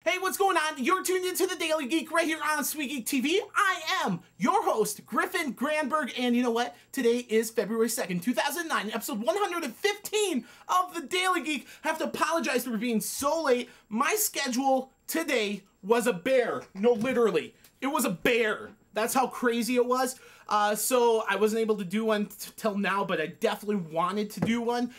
Hey, what's going on? You're tuned into the Daily Geek right here on SweetGeekTV. I am your host, Griffin Granberg, and you know what? Today is February 2nd, 2009, episode 115 of the Daily Geek. I have to apologize for being so late. My schedule today was a bear. No, literally. It was a bear. That's how crazy it was. So I wasn't able to do one till now, but I definitely wanted to do one.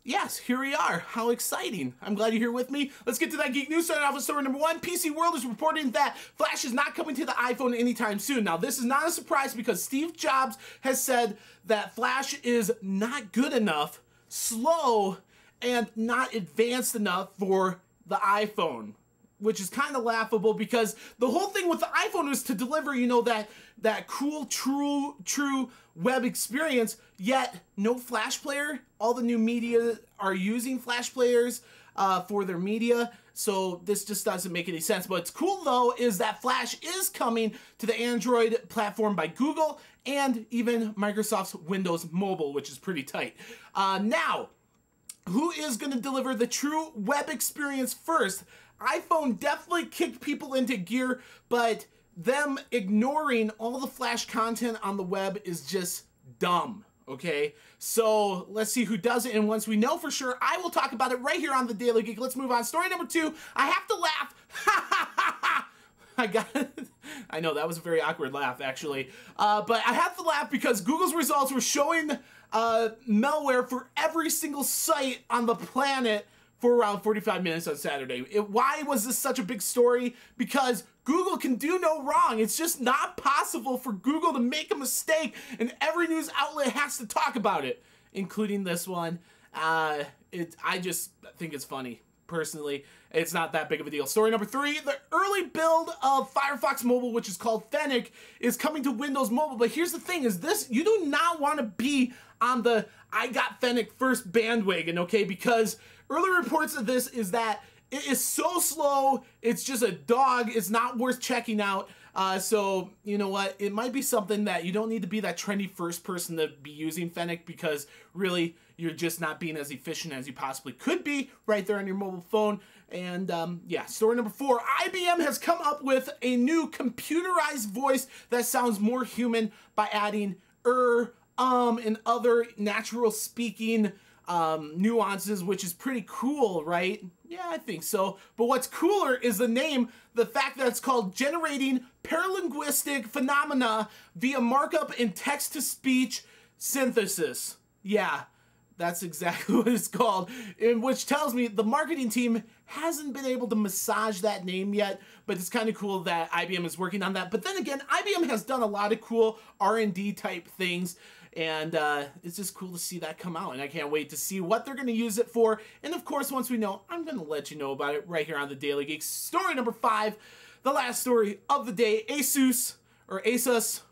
Yes, here we are. How exciting. I'm glad you're here with me. Let's get to that geek news. Starting off with story number one. PC World is reporting that Flash is not coming to the iPhone anytime soon. Now, this is not a surprise because Steve Jobs has said that Flash is not good enough, slow, and not advanced enough for the iPhone, which is kind of laughable because the whole thing with the iPhone was to deliver, you know, that cool, true web experience, yet no Flash player. All the new media are using Flash players for their media, so this just doesn't make any sense. What's cool, though, is that Flash is coming to the Android platform by Google and even Microsoft's Windows Mobile, which is pretty tight. Now, who is going to deliver the true web experience first? iPhone definitely kicked people into gear, but them ignoring all the Flash content on the web is just dumb, okay? So let's see who does it, and once we know for sure, I will talk about it right here on the Daily Geek. Let's move on. Story number two, I have to laugh. I got it. I know, that was a very awkward laugh, actually. But I have to laugh because Google's results were showing malware for every single site on the planet for around 45 minutes on Saturday. Why was this such a big story? Because Google can do no wrong. It's just not possible for Google to make a mistake, and every news outlet has to talk about it, including this one. I just think it's funny. Personally, it's not that big of a deal. Story number three, the early build of FireFox Mobile, which is called Fennec, is coming to Windows Mobile. But here's the thing, is this, you do not want to be on the I got Fennec first bandwagon, okay? Because early reports of this is that it is so slow, it's just a dog, it's not worth checking out. So, you know what, it might be something that you don't need to be that trendy first person to be using Fennec, because really, you're just not being as efficient as you possibly could be right there on your mobile phone. And yeah, story number four, IBM has come up with a new computerized voice that sounds more human by adding and other natural speaking nuances, which is pretty cool, right? Yeah, I think so. But what's cooler is the name, the fact that it's called Generating Paralinguistic Phenomena via Markup and Text-to-Speech Synthesis. Yeah, that's exactly what it's called, which tells me the marketing team hasn't been able to massage that name yet, but it's kind of cool that IBM is working on that. But then again, IBM has done a lot of cool R&D type things, and it's just cool to see that come out, and I can't wait to see what they're going to use it for. And of course, once we know, I'm going to let you know about it right here on the Daily Geek. Story number five, the last story of the day, ASUS,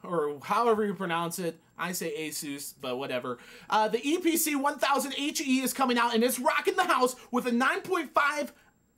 or however you pronounce it. I say ASUS, but whatever. The EPC 1000 HE is coming out, and it's rocking the house with a 9.5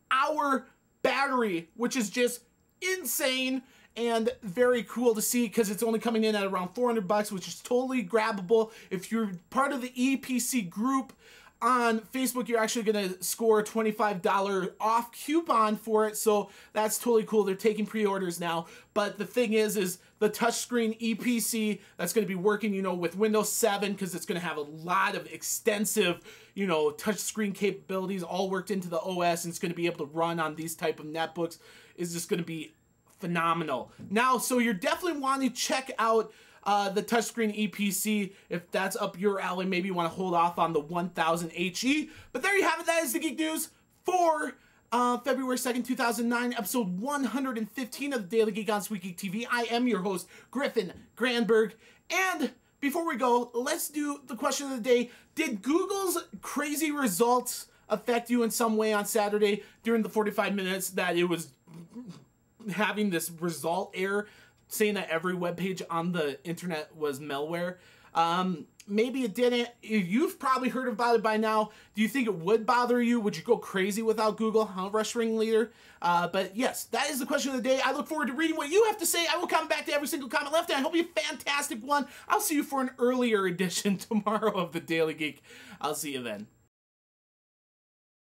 hour battery, which is just insane and very cool to see, because it's only coming in at around $400, which is totally grabbable. If you're part of the EPC group on Facebook, you're actually going to score a $25 off coupon for it, so that's totally cool. They're taking pre-orders now, but the thing is the touchscreen EPC that's going to be working, you know, with Windows 7, because it's going to have a lot of extensive, you know, touchscreen capabilities all worked into the OS, and it's going to be able to run on these type of netbooks. Is just going to be phenomenal. Now, so you're definitely wanting to check out the touchscreen EPC if that's up your alley. Maybe you want to hold off on the 1000 HE. But there you have it. That is the Geek News for February 2nd, 2009, episode 115 of the Daily Geek on SweetGeekTV. I am your host, Griffin Granberg. And before we go, let's do the question of the day. Did Google's crazy results affect you in some way on Saturday during the 45 minutes that it was having this result error saying that every web page on the internet was malware? Maybe it didn't. You've probably heard about it by now. Do you think it would bother you? Would you go crazy without Google? Huh, Rush Ringleader? But yes, that is the question of the day. I look forward to reading what you have to say. I will comment back to every single comment left, and I hope you have a fantastic one. I'll see you for an earlier edition tomorrow of the Daily Geek. I'll see you then.